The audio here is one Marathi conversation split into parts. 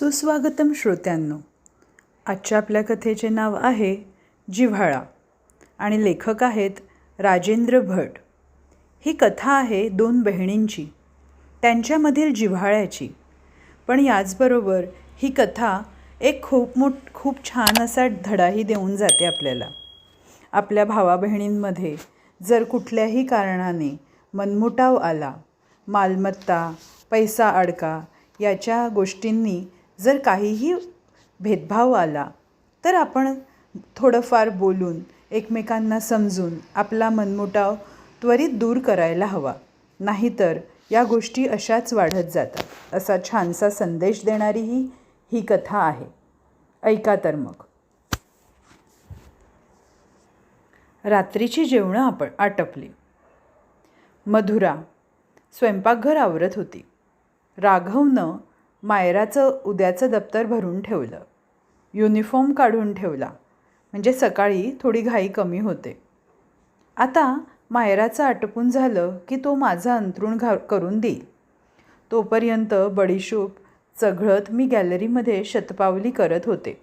सुस्वागतम श्रोत्यांनो. आजच्या आपल्या कथेचे नाव आहे जिव्हाळा आणि लेखक आहेत राजेंद्र भट. ही कथा आहे दोन बहिणींची, त्यांच्यामधील जिव्हाळ्याची. पण याचबरोबर ही कथा एक खूप छान असा धडाही देऊन जाते आपल्याला. आपल्या भावा बहिणींमध्ये जर कुठल्याही कारणाने मनमुटाव आला, मालमत्ता, पैसा अडका याच्या गोष्टींनी जर काहीही भेदभाव आला, तर आपण थोडंफार बोलून एकमेकांना समजून आपला मनमुटाव त्वरित दूर करायला हवा. नाहीतर या गोष्टी अशाच वाढत जातात. असा छानसा संदेश देणारी ही कथा आहे. ऐका तर मग. रात्रीची जेवणं आटपली. मधुरा स्वयंपाकघर आवरत होती. राघवनं मायराचं उद्याचं दप्तर भरून ठेवलं. युनिफॉर्म काढून ठेवला, म्हणजे सकाळी थोडी घाई कमी होते. आता मायराचं आटपून झालं की तो माझं अंथरूण करून देईल. तोपर्यंत बडीशोप चघळत मी गॅलरीमध्ये शतपावली करत होते.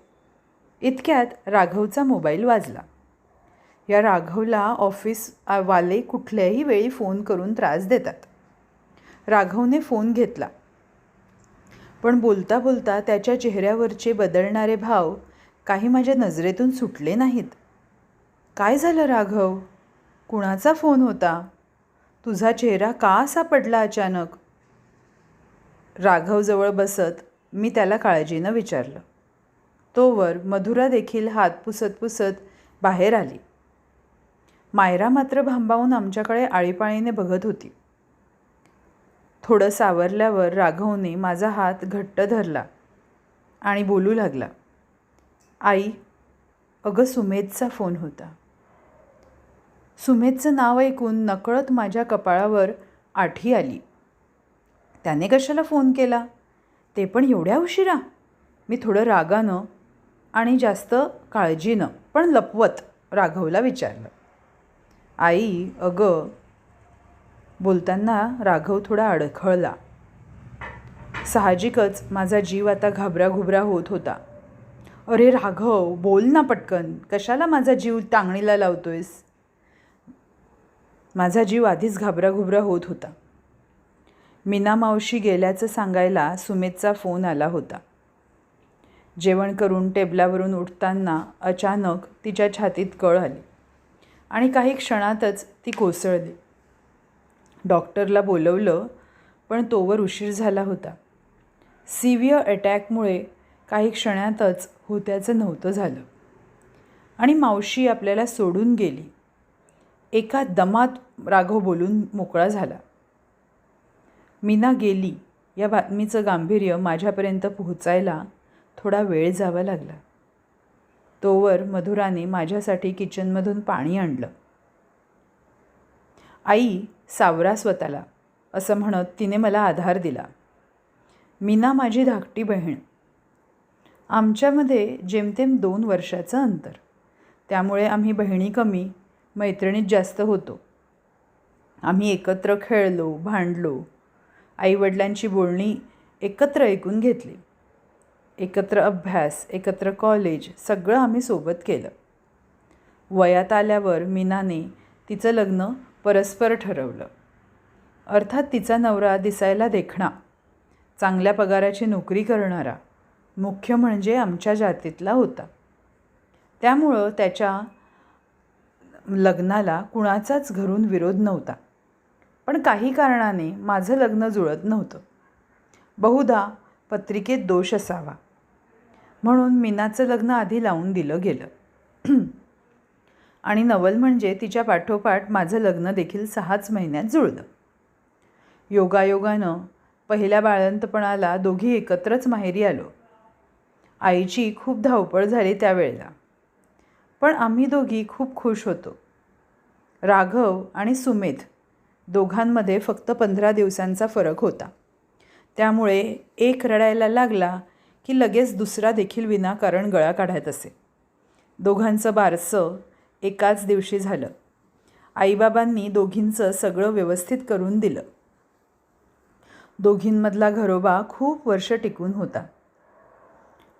इतक्यात राघवचा मोबाईल वाजला. या राघवला ऑफिसवाले कुठल्याही वेळी फोन करून त्रास देतात. राघवने फोन घेतला, पण बोलता बोलता त्याच्या चेहऱ्यावरचे बदलणारे भाव काही माझ्या नजरेतून सुटले नाहीत. काय झालं राघव? कुणाचा फोन होता? तुझा चेहरा का असा पडला अचानक? राघवजवळ बसत मी त्याला काळजीनं विचारलं. तोवर मधुरा देखील हात पुसत पुसत बाहेर आली. मायरा मात्र भांबावून आमच्याकडे आळीपाळीने बघत होती. थोडं सावरल्यावर राघवने माझा हात घट्ट धरला आणि बोलू लागला. आई, अगं सुमेधचा फोन होता. सुमेधचं नाव ऐकून नकळत माझ्या कपाळावर आठी आली. त्याने कशाला फोन केला? ते पण एवढ्या उशिरा? मी थोडं रागानं आणि जास्त काळजीनं पण लपवत राघवला विचारलं. आई, अगं. बोलताना राघव थोडा अडखळला. साहजिकच माझा जीव आता घाबराघुबरा होत होता. अरे राघव, बोल ना पटकन. कशाला माझा जीव टांगणीला लावतोयस? माझा जीव आधीच घाबराघुबरा होत होता. मीना मावशी गेल्याचं सांगायला सुमेधचा फोन आला होता. जेवण करून टेबलावरून उठताना अचानक तिच्या छातीत कळ आली आणि काही क्षणातच ती कोसळली. डॉक्टरला बोलवलं, पण तोवर उशीर झाला होता. सिव्हिअर अटॅकमुळे काही क्षणातच होत्याचं नव्हतं झालं आणि मावशी आपल्याला सोडून गेली. एका दमात राघव बोलून मोकळा झाला. मीना गेली या बातमीचं गांभीर्य माझ्यापर्यंत पोहोचायला थोडा वेळ जावा लागला. तोवर मधुराने माझ्यासाठी किचनमधून पाणी आणलं. आई, सावरा स्वतःला, असं म्हणत तिने मला आधार दिला. मीना माझी धाकटी बहीण. आमच्यामध्ये जेमतेम 2 वर्षाचं अंतर. त्यामुळे आम्ही बहिणी कमी, मैत्रिणीत जास्त होतो. आम्ही एकत्र खेळलो, भांडलो. आईवडिलांची बोलणी एकत्र ऐकून घेतली. एकत्र अभ्यास, एकत्र कॉलेज, सगळं आम्ही सोबत केलं. वयात आल्यावर मीनाने तिचं लग्न परस्पर ठरवलं. अर्थात तिचा नवरा दिसायला देखणा, चांगल्या पगाराची नोकरी करणारा, मुख्य म्हणजे आमच्या जातीतला होता. त्यामुळं त्याच्या लग्नाला कुणाचाच घरून विरोध नव्हता. पण काही कारणाने माझं लग्न जुळत नव्हतं. बहुधा पत्रिकेत दोष असावा, म्हणून मीनाचं लग्न आधी लावून दिलं गेलं. आणि नवल म्हणजे तिच्या पाठोपाठ माझं लग्न देखील 6च महिन्यात जुळलं. योगायोगानं पहिल्या बाळंतपणाला दोघी एकत्रच माहेरी आलो. आईची खूप धावपळ झाली त्यावेळेला, पण आम्ही दोघी खूप खुश होतो. राघव आणि सुमेध दोघांमध्ये फक्त 15 दिवसांचा फरक होता. त्यामुळे एक रडायला लागला की लगेच दुसरा देखील विनाकारण गळा काढत असे. दोघांचं बारसं एकाच दिवशी झालं. आईबाबांनी दोघींचं सगळं व्यवस्थित करून दिलं. दोघींमधला घरोबा खूप वर्ष टिकून होता.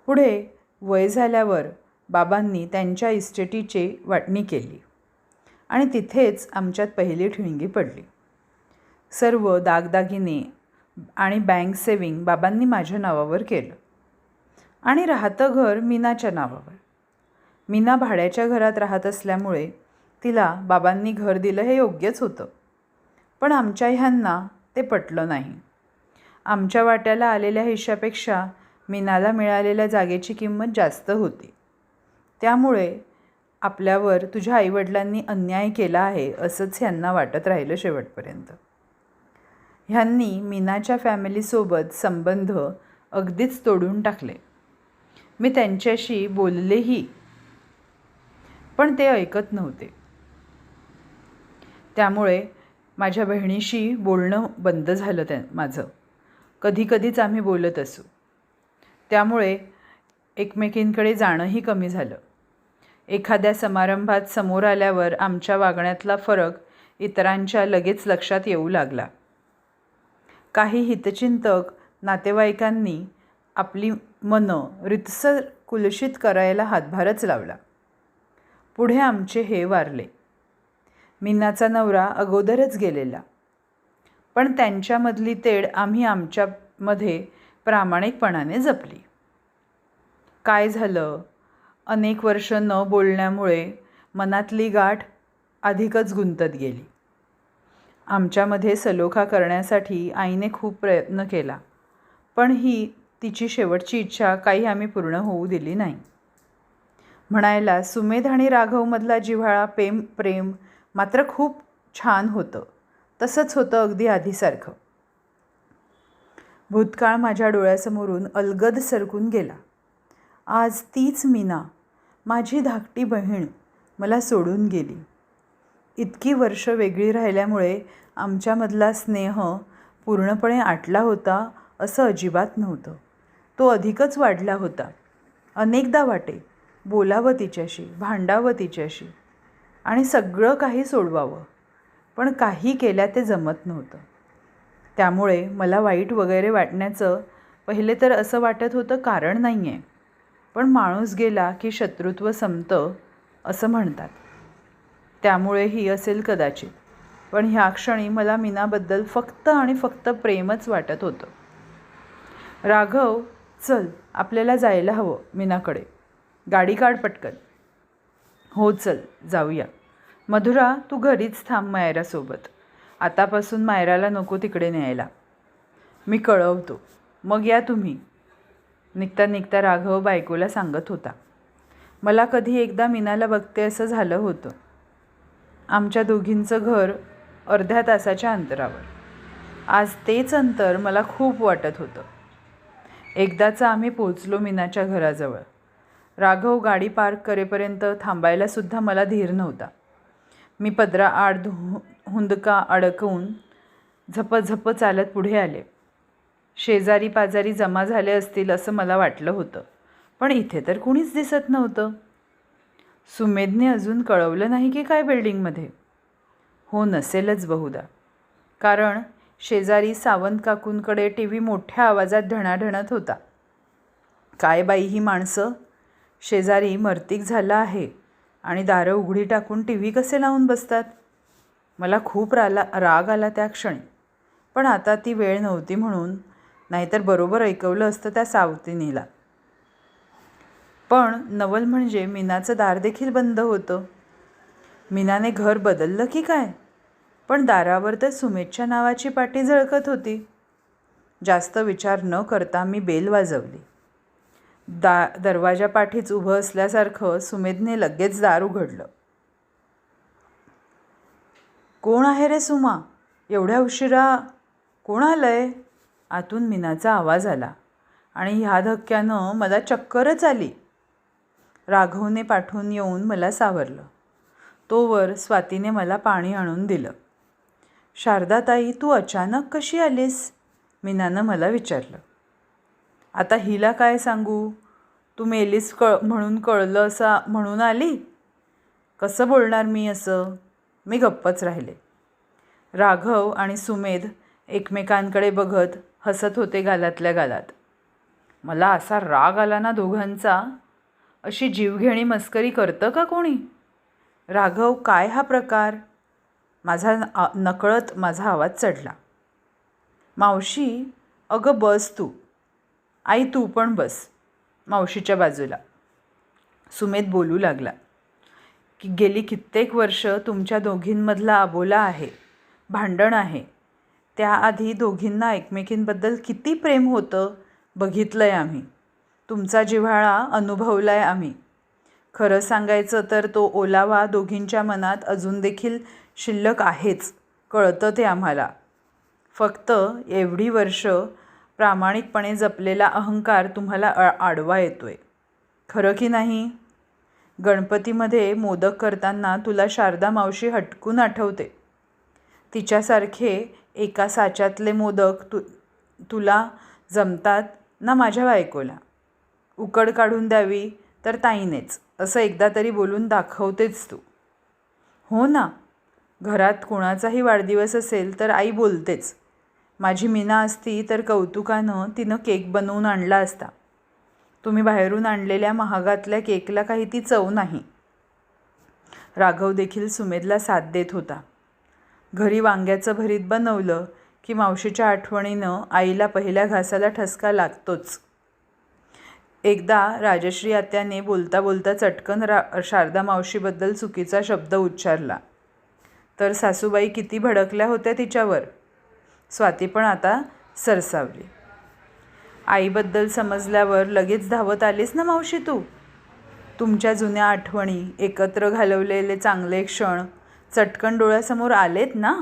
पुढे वय झाल्यावर बाबांनी त्यांच्या इस्टेटीची वाटणी केली आणि तिथेच आमच्यात पहिली ठिणगी पडली. सर्व दागदागिने आणि बँक सेविंग बाबांनी माझ्या नावावर केलं आणि राहतं घर मीनाच्या नावावर. मीना भाड्याच्या घरात राहत असल्यामुळे तिला बाबांनी घर दिलं हे योग्यच होतं. पण आमच्या ह्यांना ते पटलं नाही. आमच्या वाट्याला आलेल्या हिश्श्यापेक्षा मीनाला मिळालेल्या जागेची किंमत जास्त होती. त्यामुळे आपल्यावर तुझ्या आईवडिलांनी अन्याय केला आहे असंच ह्यांना वाटत राहिलं शेवटपर्यंत. ह्यांनी मीनाच्या फॅमिलीसोबत संबंध अगदीच तोडून टाकले. मी त्यांच्याशी बोललेही, पण ते ऐकत नव्हते. त्यामुळे माझ्या बहिणीशी बोलणं बंद झालं माझं. कधीकधीच आम्ही बोलत असू. त्यामुळे एकमेकींकडे जाणंही कमी झालं. एखाद्या समारंभात समोर आल्यावर आमच्या वागण्यातला फरक इतरांच्या लगेच लक्षात येऊ लागला. काही हितचिंतक नातेवाईकांनी आपली मनं रितसर कुलषित करायला हातभारच लावला. पुढे आमचे हे वारले. मीनाचा नवरा अगोदरच गेलेला. पण त्यांच्यामधली तेढ आम्ही आमच्यामध्ये प्रामाणिकपणाने जपली. काय झालं, अनेक वर्ष न बोलण्यामुळे मनातली गाठ अधिकच गुंतत गेली. आमच्यामध्ये सलोखा करण्यासाठी आईने खूप प्रयत्न केला, पण ही तिची शेवटची इच्छा काही आम्ही पूर्ण होऊ दिली नाही. म्हणायला सुमेध आणि राघवमधला जिव्हाळा प्रेम मात्र खूप छान होतं. तसंच होतं अगदी आधीसारखं. भूतकाळ माझ्या डोळ्यासमोरून अलगद सरकून गेला. आज तीच मीना, माझी धाकटी बहीण, मला सोडून गेली. इतकी वर्ष वेगळी राहिल्यामुळे आमच्यामधला स्नेह पूर्णपणे आटला होता असं अजिबात नव्हतं. तो अधिकच वाढला होता. अनेकदा वाटे बोलावं तिच्याशी, भांडावं तिच्याशी आणि सगळं काही सोडवावं, पण काही केल्या ते जमत नव्हतं. त्यामुळे मला वाईट वगैरे वाटण्याचं पहिले तर असं वाटत होतं कारण नाही आहे. पण माणूस गेला की शत्रुत्व संपतं असं म्हणतात. त्यामुळेही असेल कदाचित. पण ह्या क्षणी मला मीनाबद्दल फक्त आणि फक्त प्रेमच वाटत होतं. राघव, चल आपल्याला जायला हवं मीनाकडे. गाडी काढ पटकन. हो चल जाऊया. मधुरा, तू घरीच थांब मायरासोबत. आतापासून मायराला नको तिकडे न्यायला. मी कळवतो, मग या तुम्ही. निघता निघता राघव बायकोला सांगत होता. मला कधी एकदा मीनाला बघते असं झालं होतं. आमच्या दोघींचं घर अर्ध्या तासाच्या अंतरावर. आज तेच अंतर मला खूप वाटत होतं. एकदाचं आम्ही पोचलो मीनाच्या घराजवळ. राघव गाडी पार्क करेपर्यंत थांबायलासुद्धा मला धीर नव्हता. मी पदराआड हुंदका अडकवून झपझप चालत पुढे आले. शेजारी पाजारी जमा झाले असतील असं मला वाटलं होतं, पण इथे तर कुणीच दिसत नव्हतं. सुमेधने अजून कळवलं नाही की काय बिल्डिंगमध्ये? हो, नसेलच बहुधा. कारण शेजारी सावंत काकूंकडे टी व्ही मोठ्या आवाजात ढणाढणत होता. काय बाई ही माणसं, शेजारी मर्तिक झाला आहे आणि दारं उघडी टाकून टी व्ही कसे लावून बसतात. मला खूप राग आला त्या क्षणी. पण आता ती वेळ नव्हती म्हणून, नाहीतर बरोबर ऐकवलं असतं त्या सावतीनीला. पण नवल म्हणजे मीनाचं दार देखील बंद होतं. मीनाने घर बदललं की काय? पण दारावर तर सुमेधच्या नावाची पाटी झळकत होती. जास्त विचार न करता मी बेल वाजवली. दरवाजा पाठीच उभं असल्यासारखं सुमेधने लगेच दार उघडलं. कोण आहे रे सुमा? एवढ्या उशिरा कोण आलंय? आतून मीनाचा आवाज आला आणि ह्या धक्क्यानं मला चक्करच आली. राघवने पाठवून येऊन मला सावरलं. तोवर स्वातीने मला पाणी आणून दिलं. शारदाताई, तू अचानक कशी आलीस? मीनानं मला विचारलं. आता हिला काय सांगू? तू मेलीस म्हणून कळलं असं म्हणून आली? कसं बोलणार मी असं? मी गप्पच राहिले. राघव आणि सुमेध एकमेकांकडे बघत हसत होते गालातल्या गालात. मला असा राग आला ना दोघांचा. अशी जीवघेणी मस्करी करतं का कोणी? राघव, काय हा प्रकार? नकळत माझा आवाज चढला. मावशी, अगं बस तू. आई, तू पण बस मावशीच्या बाजूला. सुमेध बोलू लागला की गेली कित्येक वर्ष तुमच्या दोघींमधला अबोला आहे, भांडण आहे. त्याआधी दोघींना एकमेकींबद्दल किती प्रेम होतं बघितलंय आम्ही. तुमचा जिव्हाळा अनुभवलाय आम्ही. खरं सांगायचं तर तो ओलावा दोघींच्या मनात अजून देखील शिल्लक आहेच, कळतं ते आम्हाला. फक्त एवढी वर्ष प्रामाणिकपणे जपलेला अहंकार तुम्हाला आडवा येतोय. खरं की नाही? गणपतीमध्ये मोदक करताना तुला शारदा मावशी हटकून आठवते. तिच्यासारखे एका साच्यातले मोदक तुला जमतात ना माझ्या बायकोला. उकड काढून द्यावी तर ताईनेच, असं एकदा तरी बोलून दाखवतेच तू. हो ना, घरात कुणाचाही वाढदिवस असेल तर आई बोलतेच. माझी मीना असती तर कौतुकानं तिनं केक बनवून आणला असता. तुम्ही बाहेरून आणलेल्या महागातल्या केकला काही ती चव नाही. राघव देखील सुमेधला साथ देत होता. घरी वांग्याचं भरीत बनवलं की मावशीच्या आठवणीनं आईला पहिल्या घासाला ठसका लागतोच. एकदा राजश्री आत्याने बोलता बोलता चटकन शारदा मावशीबद्दल चुकीचा शब्द उच्चारला तर सासूबाई किती भडकल्या होत्या तिच्यावर. स्वाती पण आता सरसावली. आईबद्दल समजल्यावर लगेच धावत आलीस ना मावशी तू. तुमच्या जुन्या आठवणी, एकत्र घालवलेले चांगले क्षण चटकन डोळ्यासमोर आलेत ना.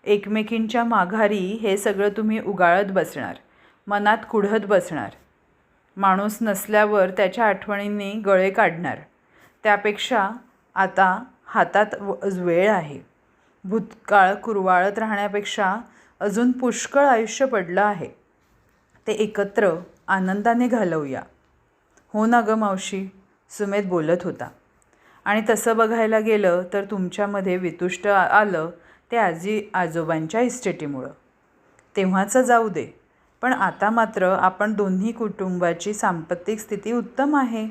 एकमेकींच्या माघारी हे सगळं तुम्ही उगाळत बसणार, मनात कुढत बसणार. माणूस नसल्यावर त्याच्या आठवणींनी गळे काढणार. त्यापेक्षा आता हातात वेळ आहे. भूतकाळ कुरवाळत राहण्यापेक्षा अजून पुष्कळ आयुष्य पडलं आहे. ते एकत्र आनंदाने घालवूया. हो ना गं मावशी, सुमेध बोलत होता. आणि तसं बघायला गेलं तर तुमच्यामध्ये वितुष्ट आलं ते आजी आजोबांच्या इस्टेटीमुळं. तेव्हाचं जाऊ दे, पण आता मात्र आपण दोन्ही कुटुंबाची सांपत्तिक स्थिती उत्तम आहे.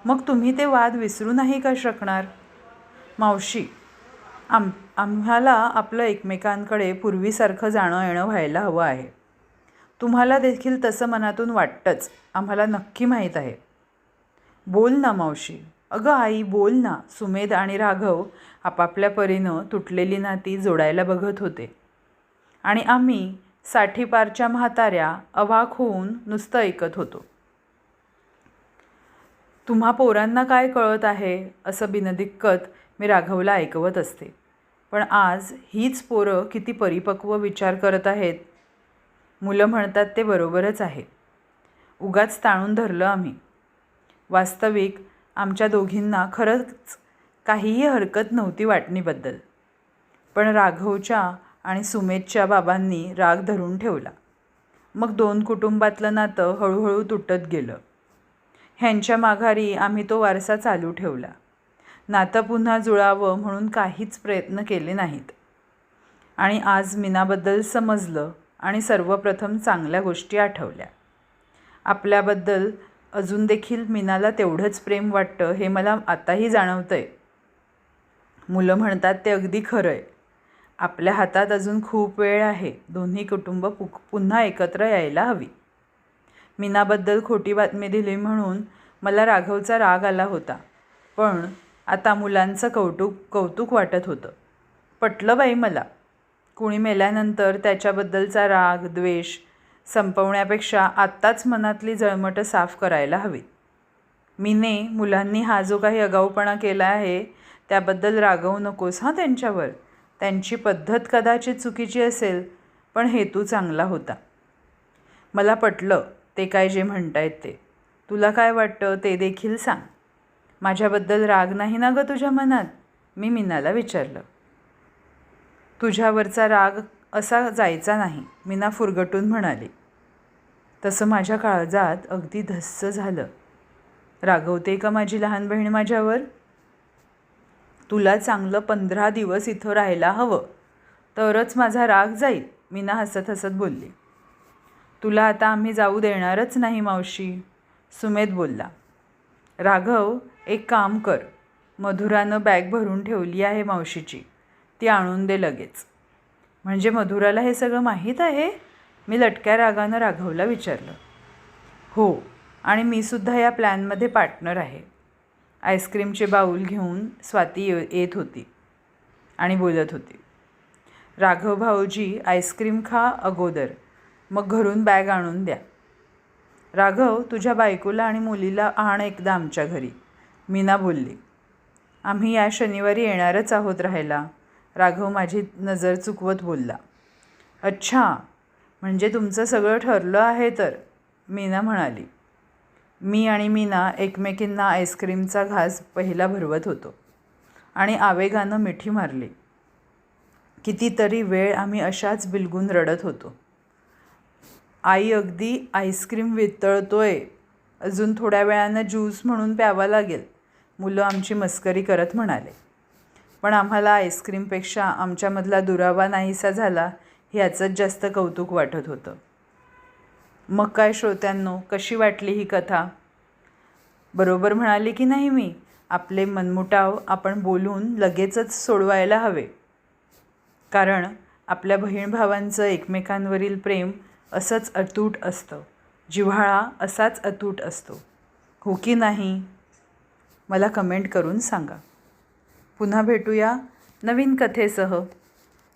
मग तुम्ही ते वाद विसरू नाही का शकणार? मावशी, आम्हाला आपलं एकमेकांकडे पूर्वीसारखं जाणं येणं व्हायला हवं आहे. तुम्हाला देखील तसं मनातून वाटतंच, आम्हाला नक्की माहीत आहे. बोल ना मावशी. अगं आई, बोल ना. सुमेध आणि राघव आपापल्या परीनं तुटलेली नाती जोडायला बघत होते आणि आम्ही साठीपारच्या म्हाताऱ्या अवाक होऊन नुसतं ऐकत होतो. तुम्हा पोरांना काय कळत आहे असं बिनदिक्कत मी राघवला ऐकवत असते. पण आज हीच पोरं किती परिपक्व विचार करत आहेत. मुलं म्हणतात ते बरोबरच आहे. उगाच ताणून धरलं आम्ही. वास्तविक आमच्या दोघींना खरंच काहीही हरकत नव्हती वाटणीबद्दल. पण राघवच्या आणि सुमेधच्या बाबांनी राग धरून ठेवला. मग दोन कुटुंबातलं नातं हळूहळू तुटत गेलं. ह्यांच्या माघारी आम्ही तो वारसा चालू ठेवला. नातं पुन्हा जुळावं म्हणून काहीच प्रयत्न केले नाहीत. आणि आज मीनाबद्दल समजलं आणि सर्वप्रथम चांगल्या गोष्टी आठवल्या. आपल्याबद्दल अजून देखील मीनाला तेवढंच प्रेम वाटतं हे मला आताही जाणवतंय. मुलं म्हणतात ते अगदी खरं आहे. आपल्या हातात अजून खूप वेळ आहे. दोन्ही कुटुंब पुन्हा एकत्र यायला हवी. मीनाबद्दल खोटी बातमी दिली म्हणून मला राघवचा राग आला होता. पण आता मुलांचं कौतुक वाटत होतं. पटलं बाई मला. कुणी मेल्यानंतर त्याच्याबद्दलचा राग द्वेष संपवण्यापेक्षा आत्ताच मनातली जळमटं साफ करायला हवी. मीने, मुलांनी हा जो काही आगाऊपणा केला आहे त्याबद्दल रागवू नकोस हां त्यांच्यावर. त्यांची पद्धत कदाचित चुकीची असेल, पण हेतू चांगला होता. मला पटलं ते काय जे म्हणतायत ते. तुला काय वाटतं ते देखील सांग. माझ्याबद्दल राग नाही ना गं तुझ्या मनात? मी मीनाला विचारलं. तुझ्यावरचा राग असा जायचा नाही, मीना फुरगटून म्हणाली. तसं माझ्या काळजात अगदी धस्स झालं. रागवते का माझी लहान बहीण माझ्यावर? तुला चांगलं 15 दिवस इथं राहायला हवं, तरच माझा राग जाईल, मीना हसत हसत बोलली. तुला आता आम्ही जाऊ देणारच नाही मावशी, सुमेध बोलला. राघव, एक काम कर, मधुरानं बॅग भरून ठेवली आहे मावशीची, ती आणून दे लगेच. म्हणजे मधुराला हे सगळं माहीत आहे? मी लटक्या रागानं राघवला विचारलं. हो, आणि मी सुद्धा या प्लॅनमध्ये पार्टनर आहे. आईस्क्रीमचे बाऊल घेऊन स्वाती येत होती आणि बोलत होती. राघव भाऊजी, आईस्क्रीम खा अगोदर, मग घरून बॅग आणून द्या. राघव, तुझ्या बायकोला आणि मुलीला आण एकदा आमच्या घरी, मीना बोलली. आम्ही या शनिवारी येणारच आहोत राहायला, राघव माझी नजर चुकवत बोलला. अच्छा, म्हणजे तुमचं सगळं ठरलं आहे तर, मीना म्हणाली. मी आणि मीना एकमेकींना आईस्क्रीमचा घास पहिला भरवत होतो आणि आवेगानं मिठी मारली. कितीतरी वेळ आम्ही अशाच बिलगून रडत होतो. आई, अगदी आईस्क्रीम वितळतोय, अजून थोड्या वेळानं ज्यूस म्हणून प्यावा लागेल, मुलं आमची मस्करी करत म्हणाले. पण आम्हाला आईस्क्रीमपेक्षा आमच्यामधला दुरावा नाहीसा झाला ह्याचंच जास्त कौतुक वाटत होतं. मग काय श्रोत्यांनो, कशी वाटली ही कथा? बरोबर म्हणाली की नाही मी? आपले मनमुटाव आपण बोलून लगेचच सोडवायला हवे, कारण आपल्या बहीण भावांचं एकमेकांवरील प्रेम असंच अतूट असतं, जिव्हाळा असाच अतूट असतो, हो की नाही? मला कमेंट करून सांगा. पुन्हा भेटूया नवीन कथेसह.